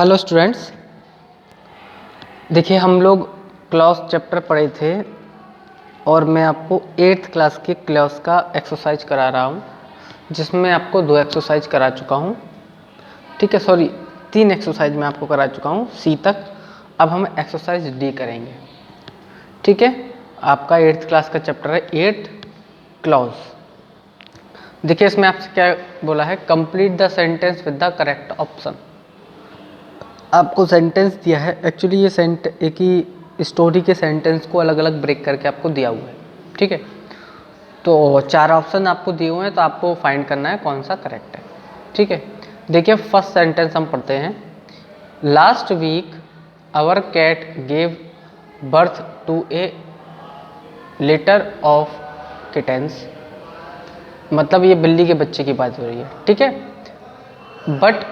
Hello students, देखिए हम लोग क्लॉज चैप्टर पढ़े थे और मैं आपको 8th क्लास के क्लॉज का एक्सरसाइज करा रहा हूँ, जिसमें आपको 2 एक्सरसाइज करा चुका हूँ। ठीक है, सॉरी 3 एक्सरसाइज मैं आपको करा चुका हूँ सी तक। अब हम एक्सरसाइज डी करेंगे। ठीक है, आपका 8th क्लास का चैप्टर है 8 क्लॉज। देखिए इसमें आपसे क्या बोला है, complete the sentence with the correct option. आपको सेंटेंस दिया है, एक्चुअली ये एक ही स्टोरी के सेंटेंस को अलग अलग ब्रेक करके आपको दिया हुआ है। ठीक है, तो 4 ऑप्शन आपको दिए हुए हैं, तो आपको फाइंड करना है कौन सा करेक्ट है। ठीक है, देखिए फर्स्ट सेंटेंस हम पढ़ते हैं। Last week our cat gave birth to a litter of kittens, मतलब ये बिल्ली के बच्चे की बात हो रही है। ठीक है, but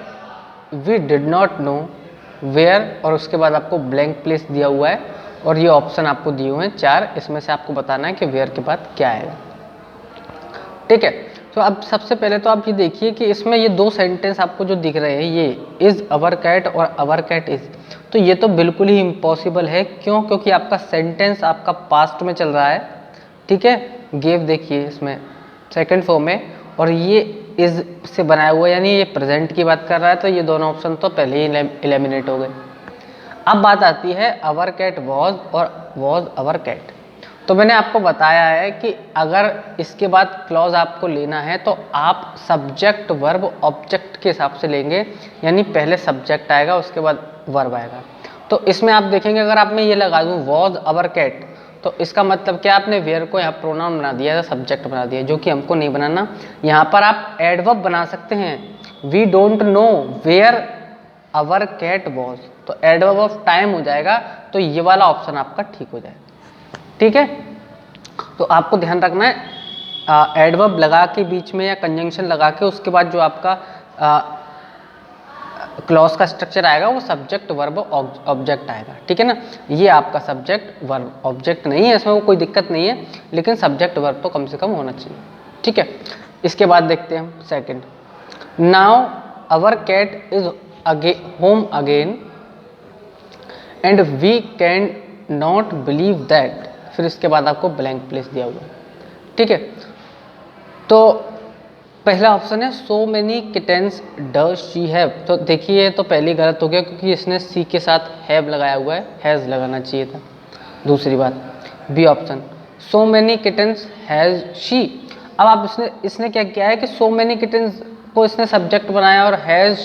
we did not know where, और उसके बाद आपको ब्लैंक प्लेस दिया हुआ है और ये ऑप्शन आपको दिए हुए हैं 4। इसमें से आपको बताना है कि वेयर के बाद क्या आएगा। ठीक है, तो अब सबसे पहले तो आप ये देखिए कि इसमें ये 2 सेंटेंस आपको जो दिख रहे हैं, ये इज अवर कैट और अवर कैट इज, तो ये तो बिल्कुल ही इम्पॉसिबल है। क्यों? क्योंकि आपका सेंटेंस आपका पास्ट में चल रहा है। ठीक है, गेव देखिए इसमें सेकेंड फॉर्म में, और ये इज से बनाया हुआ, यानी ये प्रेजेंट की बात कर रहा है, तो ये दोनों ऑप्शन तो पहले ही एलिमिनेट हो गए। अब बात आती है अवर कैट वॉज और वॉज अवर कैट। तो मैंने आपको बताया है कि अगर इसके बाद क्लॉज आपको लेना है तो आप सब्जेक्ट वर्ब ऑब्जेक्ट के हिसाब से लेंगे, यानी पहले सब्जेक्ट आएगा उसके बाद वर्ब आएगा। तो इसमें आप देखेंगे, अगर आप मैं ये लगा दूं वॉज अवर कैट, तो इसका मतलब क्या, आपने वेयर को यहाँ प्रोनाउन बना दिया, सब्जेक्ट बना दिया, जो कि हमको नहीं बनाना। यहाँ पर आप एडवर्ब बना सकते हैं। We don't know where our cat was, तो एडवर्ब ऑफ टाइम हो जाएगा, तो ये वाला ऑप्शन आपका ठीक हो जाएगा। ठीक है, तो आपको ध्यान रखना है एडवर्ब लगा के बीच में या कंजंक्शन लगा के, उसके बाद जो आपका क्लॉज का स्ट्रक्चर आएगा वो सब्जेक्ट वर्ब ऑब्जेक्ट आएगा। ठीक है ना, ये आपका सब्जेक्ट वर्ब ऑब्जेक्ट नहीं है, इसमें वो कोई दिक्कत नहीं है, लेकिन सब्जेक्ट वर्ब तो कम से कम होना चाहिए। ठीक है, इसके बाद देखते हैं हम second. Now our cat is home again and we can not believe that, फिर इसके बाद आपको ब्लैंक प्लेस दिया हुआ है। ठीक है, तो पहला ऑप्शन है so many kittens does she have, तो देखिए तो पहली गलत हो गया, क्योंकि इसने सी के साथ हैव लगाया हुआ है, हैज़ लगाना चाहिए था। दूसरी बात B option, so many kittens has she. अब आप इसने क्या किया है कि सो मेनी किटेंस को इसने सब्जेक्ट बनाया और हैज़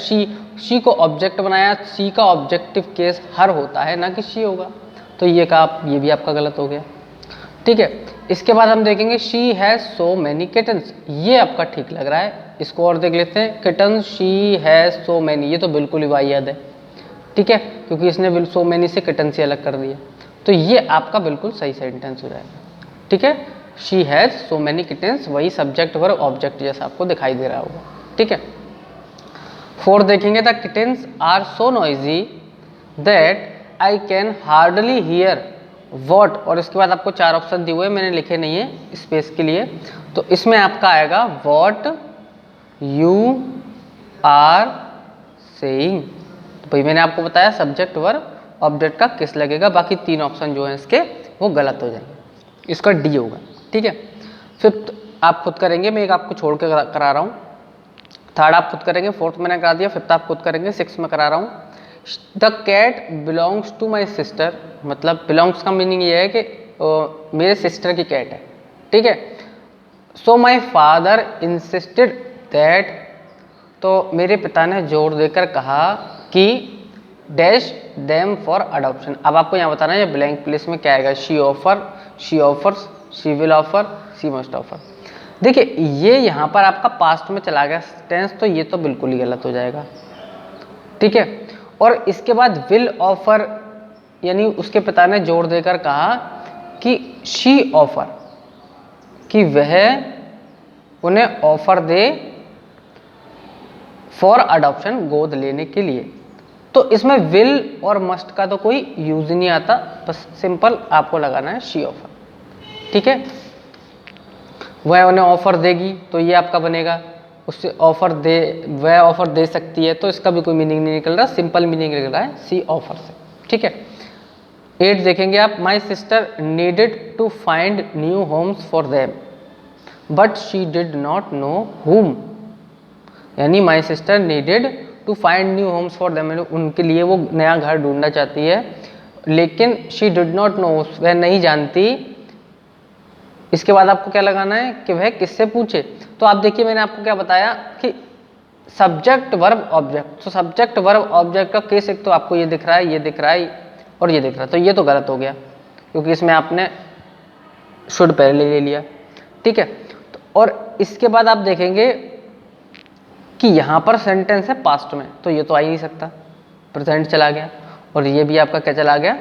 शी को ऑब्जेक्ट बनाया। सी का ऑब्जेक्टिव केस हर होता है, ना कि शी होगा, तो ये भी आपका गलत हो गया। ठीक है, इसके बाद हम देखेंगे she has so many kittens, ये आपका ठीक लग रहा है। इसको और देख लेते हैं, kittens she has so many, ये तो बिल्कुल ही वाहियात है। ठीक है, क्योंकि इसने सो मैनी से किटन से अलग कर दिया, तो ये आपका बिल्कुल सही सेंटेंस हो जाएगा। ठीक है, she has so many kittens, वही सब्जेक्ट वर्ब ऑब्जेक्ट जैसा आपको दिखाई दे रहा होगा। ठीक है, 4 देखेंगे, the kittens are so noisy that I can hardly hear what, और इसके बाद आपको 4 ऑप्शन दिए हुए, मैंने लिखे नहीं है स्पेस के लिए, तो इसमें आपका आएगा वॉट यू आर सेइंग। तो भाई मैंने आपको बताया सब्जेक्ट वर्ब ऑब्जेक्ट का किस लगेगा, बाकी 3 ऑप्शन जो हैं इसके वो गलत हो जाएंगे, इसका डी होगा। ठीक है, फिफ्थ आप खुद करेंगे, मैं एक आपको छोड़ के करा रहा हूँ। थर्ड आप खुद करेंगे, फोर्थ मैंने करा दिया, फिफ्थ आप खुद करेंगे, सिक्स्थ में करा रहा हूँ। The cat belongs to my sister, मतलब बिलोंग्स का मीनिंग ये है कि मेरे सिस्टर की कैट है। ठीक है, सो माई फादर इंसिस्टेड दैट, तो मेरे पिता ने जोर देकर कहा कि डैश देम फॉर अडॉप्शन। अब आपको यहाँ बताना है ब्लैंक प्लेस में क्या आएगा, she offer, she offers, she will offer, she must offer. देखिए ये यहाँ पर आपका पास्ट में चला गया टेंस, तो ये तो बिल्कुल ही गलत हो जाएगा। ठीक है, और इसके बाद विल ऑफर, यानी उसके पिता ने जोर देकर कहा कि शी ऑफर, कि वह उन्हें ऑफर दे फॉर अडॉप्शन, गोद लेने के लिए। तो इसमें विल और मस्ट का तो कोई यूज नहीं आता, बस सिंपल आपको लगाना है शी ऑफर। ठीक है, वह उन्हें ऑफर देगी, तो ये आपका बनेगा उससे ऑफर दे, वह ऑफर दे सकती है, तो इसका भी कोई मीनिंग नहीं निकल रहा, सिंपल मीनिंग निकल रहा है सी ऑफर से, ठीक है। 8 देखेंगे आप, my sister needed to find new homes for them but she did not know whom, यानी my sister needed to find new homes for them, उनके लिए वो नया घर ढूंढना चाहती है, लेकिन शी डिड नॉट नो, वह नहीं जानती। इसके बाद आपको क्या लगाना है कि वह किससे पूछे। तो आप देखिए मैंने आपको क्या बताया कि सब्जेक्ट वर्ब ऑब्जेक्ट, तो सब्जेक्ट वर्ब ऑब्जेक्ट का केस एक तो आपको ये दिख रहा है, ये दिख रहा है और ये दिख रहा है, तो ये तो गलत हो गया क्योंकि इसमें आपने शुड पहले ले लिया, ठीक है। तो और इसके बाद आप देखेंगे कि यहाँ पर सेंटेंस है पास्ट में, तो ये तो आ ही नहीं सकता, प्रेजेंट चला गया, और ये भी आपका क्या चला गया,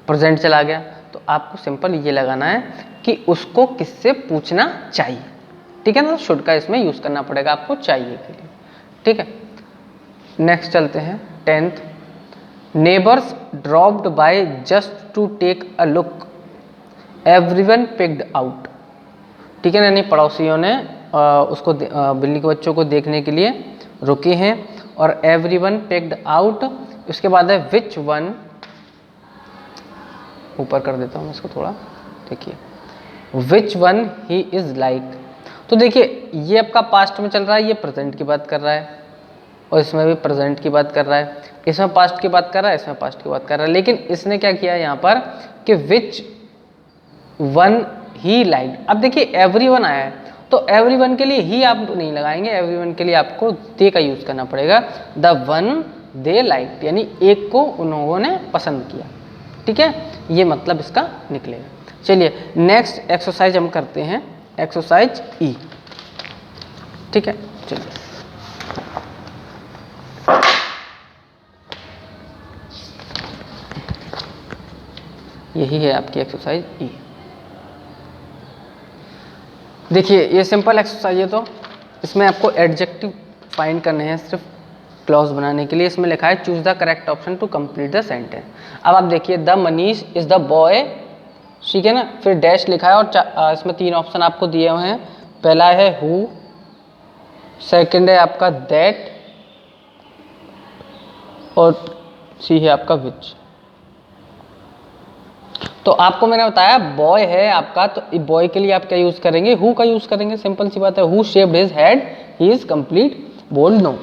प्रेजेंट चला गया। तो आपको सिंपल ये लगाना है कि उसको किससे पूछना चाहिए, ठीक है ना। शुड का इसमें यूज करना पड़ेगा आपको चाहिए के लिए, ठीक है। नेक्स्ट चलते हैं 10th, neighbours dropped by just to take a look everyone picked out, ठीक है, यानी पड़ोसियों ने उसको बिल्ली के बच्चों को देखने के लिए रुके हैं, और एवरीवन पिक्ड आउट। उसके बाद है विच वन, ऊपर कर देता हूँ इसको थोड़ा, देखिए which one he is like. तो देखिए ये आपका पास्ट में चल रहा है, ये प्रेजेंट की बात कर रहा है, और इसमें भी प्रेजेंट की बात कर रहा है, इसमें पास्ट की बात कर रहा है, इसमें पास्ट की बात कर रहा है, लेकिन इसने क्या किया यहाँ पर कि विच वन ही लाइक। अब देखिए एवरीवन आया है, तो एवरीवन के लिए ही आप नहीं लगाएंगे, एवरीवन के लिए आपको दे का यूज करना पड़ेगा, द वन दे लाइक, यानी एक को उन्होंने पसंद किया, ठीक है, ये मतलब इसका निकलेगा। चलिए नेक्स्ट एक्सरसाइज हम करते हैं, एक्सरसाइज ई, ठीक है। चलिए यही है आपकी एक्सरसाइज ई। देखिए ये सिंपल एक्सरसाइज है, तो इसमें आपको एडजेक्टिव फाइंड करने हैं सिर्फ क्लॉज बनाने के लिए। इसमें लिखा है choose the correct option to complete the sentence. अब आप देखिए the Manish is the boy, ठीक है ना, फिर डैश लिखा है और इसमें 3 ऑप्शन आपको दिए हुए हैं। पहला है हु, सेकंड है आपका दैट, और सी है आपका विच। तो आपको मैंने बताया बॉय है आपका, तो बॉय के लिए आप क्या यूज करेंगे, हु का यूज करेंगे, सिंपल सी बात है। Who shaped his head, he is complete, bold no,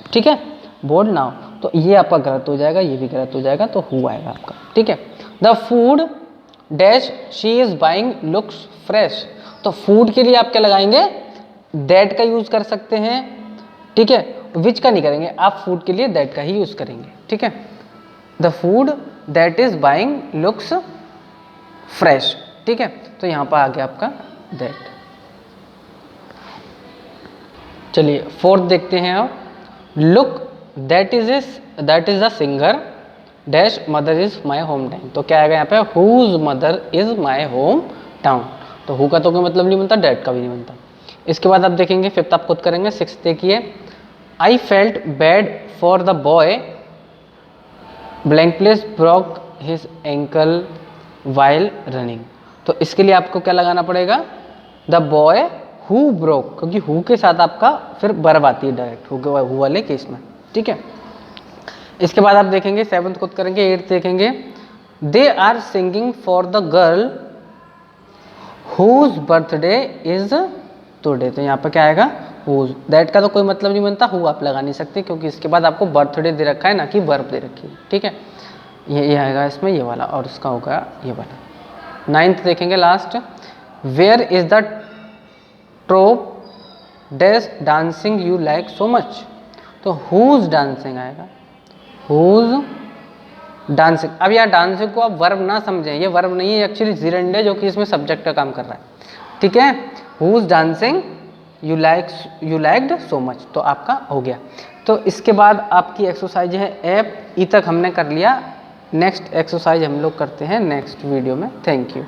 ठीक है, बोल्ड नाउ। तो ये आपका गलत हो जाएगा, ये भी गलत हो जाएगा, तो हु आएगा आपका, ठीक है। The food dash she is buying looks fresh, तो फूड के लिए आप क्या लगाएंगे, दैट का यूज कर सकते हैं, ठीक है, विच का नहीं करेंगे आप, फूड के लिए दैट का ही यूज करेंगे, ठीक है। The food that is buying looks fresh, ठीक है, तो यहां पर आ गया आपका दैट। चलिए 4th देखते हैं आप, look that is the singer dash mother is my home town, तो क्या आएगा यहाँ पे, whose mother is my home town. तो हु का तो कोई मतलब नहीं बनता, डैट का भी नहीं बनता। इसके बाद आप देखेंगे 5th आप खुद करेंगे। 6th देखिए, I felt bad for the boy blank place broke his ankle while running, तो इसके लिए आपको क्या लगाना पड़ेगा, द बॉय हु ब्रोक, क्योंकि हु के साथ आपका फिर वर्ब आती है डायरेक्ट हु वाले केस में, ठीक है। इसके बाद आप देखेंगे 7th खुद करेंगे। 8th देखेंगे, they are singing for the girl whose birthday is today, तो यहाँ पर क्या आएगा, हुज। दैट का तो कोई मतलब नहीं बनता, हु आप लगा नहीं सकते क्योंकि इसके बाद आपको बर्थडे दे रखा है, ना कि वर्ब दे रखी है, ठीक है। ये आएगा इसमें ये वाला, और इसका होगा ये वाला। 9th देखेंगे last, where is the troupe dash dancing you like so much, तो हुज डांसिंग आएगा, हुज डांसिंग। अब यार डांसिंग को आप वर्ब ना समझें, ये वर्ब नहीं है, एक्चुअली जिरेंड है जो कि इसमें सब्जेक्ट का काम कर रहा है, ठीक है। Whose dancing you liked so much, तो आपका हो गया। तो इसके बाद आपकी एक्सरसाइज है एप ई तक हमने कर लिया। नेक्स्ट एक्सरसाइज हम लोग करते हैं नेक्स्ट वीडियो में। Thank you.